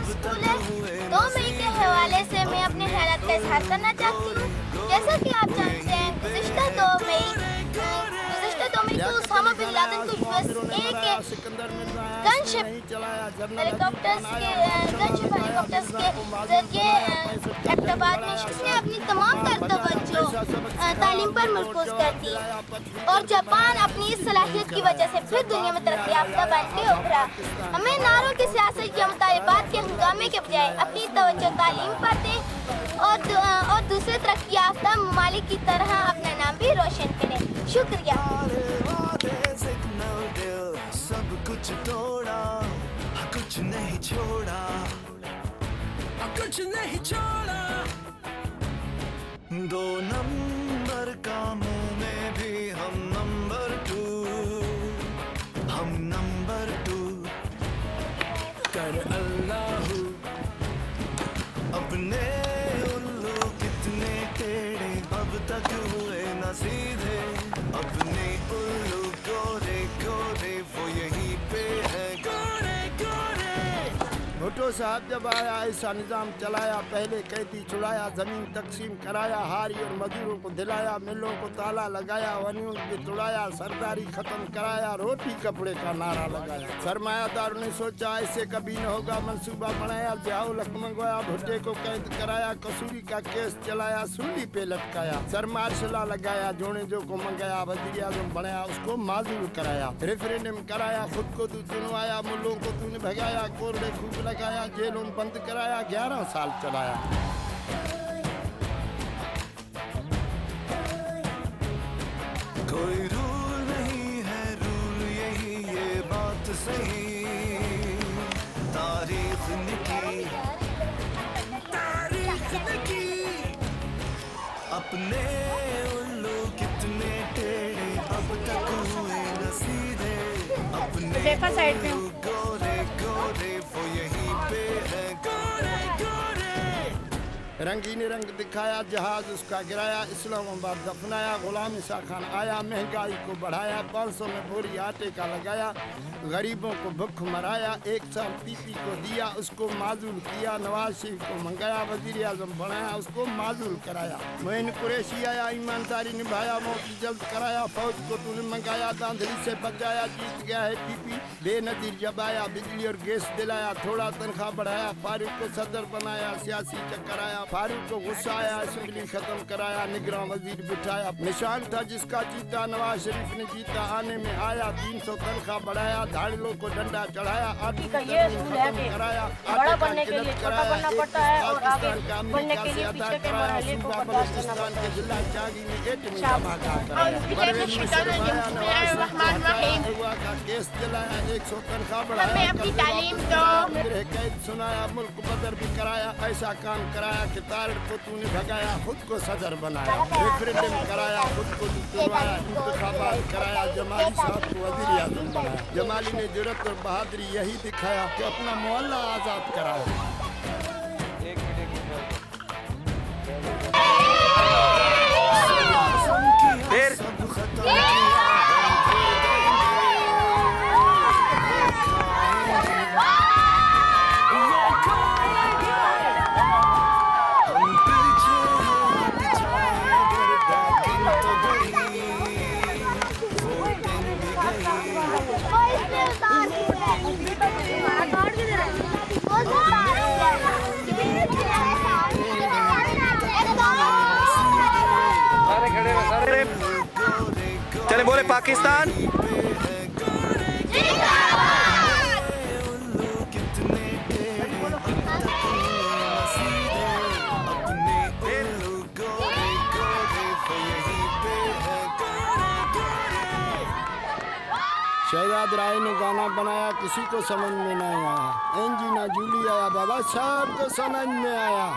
School है। 2 मई के हवाले से मैं अपने ख्यालात का इजहार करना चाहती हूँ। जैसा कि आप जानते हैं, गुज़िश्ता 2 मई को उसामा बिन लादेन को यूएसए के गनशिप हेलीकॉप्टर्स के जरिए एबटाबाद में उसने अपनी तमाम तवज्जो तालीम पर मरकूज कर दी और जापान अपनी इस सलाहियत की वजह से फिर दुनिया में तरक्की याफ्ता बन के उभरा। हमें नारों की सियासत या मुतालिबात के हंगामे के बजाय अपनी तवज्जो तालीम पर दें और दूसरे तरक्की याफ्ता ममालिक की तरह अपना नाम भी रोशन करें। शुक्रिया। सब कुछ तोड़ा, कुछ नहीं छोड़ा, कुछ नहीं छोड़ा। 2 नंबर कामों में भी हम नंबर 2, हम नंबर 2। कर अल्लाहू अपने उल्लू कितने टेढ़े अब तक हुए न सीधे, अपने उल्लू गोरे गोरे वो यहीं पे है गोरे गोरे। भुट्टो साहब जब आया ऐसा निज़ाम चलाया, पहले कैदी छुड़ाया, ज़मीन तकसीम कराया, हारी और मजदूरों को दिलाया, मिलों को ताला लगाया, वनियों को तोड़ाया, सरदारी खत्म कराया, रोटी कपड़े का नारा लगाया। सरमायादारों ने सोचा ऐसे कभी न होगा, मंसूबा बनाया, ब्याह लख मंगवाया, भुट्टे को कैद कराया, कसूरी का केस चलाया, सूली पे लटकाया, सरमार्शला लगाया, जोने जो को मंगाया, वज़ीर आज़म बनाया, उसको माजूर कराया, रेफरेंडम कराया, खुद को तू चुनवाया, मुल्लों को तूने भगाया, कोरडे खूब लगाया, जेलों बंद कराया, 11 साल चलाया। कोई रूल नहीं है, रूल यही, ये बात सही। तारीख निकी, तारीख निकी। अपने उल्लू कितने टेढ़े अब तक हुए न सीधे, अपने उल्लू गोरे गोरे वो यहीं पे है गोरे गोरे। रंगीन रंग दिखाया, जहाज उसका गिराया, इस्लामाबाद दफनाया, गुलाम ईसा खान आया, महंगाई को बढ़ाया, 500 में बोरी आटे का लगाया, गरीबों को भूख मराया, 1 साल पीपी को दिया, उसको माजूल किया, नवाज शरीफ को मंगाया, वज़ीर आज़म बनाया, उसको माजूल कराया। मोइन कुरैशी आया, ईमानदारी निभाया, मौकी जल्द कराया, फौज को तूने मंगाया, धांधली से बचाया, जीत गया है पीपी बेनजीर जब आया, बिजली और गैस दिलाया, थोड़ा तनख्वाह बढ़ाया, फारूक को सदर बनाया, सियासी चक्कर आया, फारूक को गुस्सा आया, असेंबली खत्म कराया, निगरान वजीर बिठाया, निशान था जिसका जीता, नवाज शरीफ ने जीता, आने में आया, 300 तनख्वाह बढ़ाया, धाड़ियों को डंडा चढ़ाया, खत्म कराया, बड़ा बनने के लिए छोटा बनना पड़ता है और आगे बढ़ने के लिए पीछे के मरहले को बर्दाश्त करना पड़ता है। जिला चागी में 8 धमाका कराया, केस दिलाया, 100 तनख्वाह बढ़ाया, अपनी तालीम दो, कैद सुनाया, मुल्क बदर भी कराया, ऐसा काम कराया कि तारड़ को तूने भगाया, खुद को सदर बनाया, रेफरेंडम कराया, खुद को चुनवाया, इंतखाबात कराया, जमाली साहब को वज़ीर आज़म बनाया। जमाली ने जुर्रत और बहादुरी यही दिखाया कि अपना मोहल्ला आज़ाद कराया। चले बोले पाकिस्तान। शहजाद राय ने गाना बनाया, किसी को समझ में नहीं आया। एंजीना जूली आया, बाबा साहब को समझ में आया।